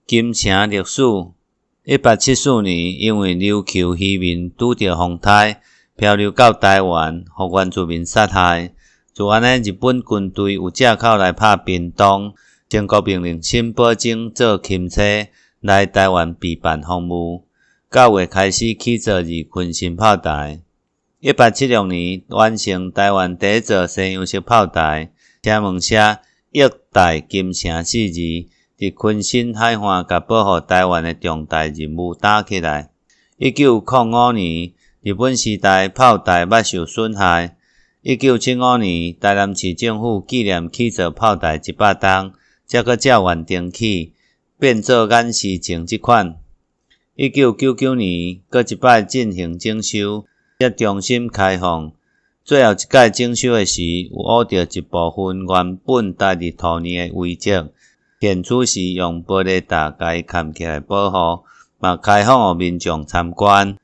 金城历史，1874年因为琉球渔民拄着风台，漂流到台湾，互原住民杀害。就安尼，日本军队有借口来拍屏东，中国命令辛保正做钦差来台湾备办防务。9月开始起造日昆新炮台。1876年完成台湾第一座西洋式炮台，请问写“益台金城”4字，伫昆新海岸甲保护台湾的重大任务打起来。1905年，日本时代炮台捌受损害。1975年，台南市政府纪念起造炮台100档，才搁借原登起，变做眼视镜这款。1999年，搁一摆进行整修，才重新开放。最后一届整修的时，有挖到一部分原本台日土泥的遗迹，现此时用玻璃搭甲伊嵌起来保护，嘛开放予民众参观。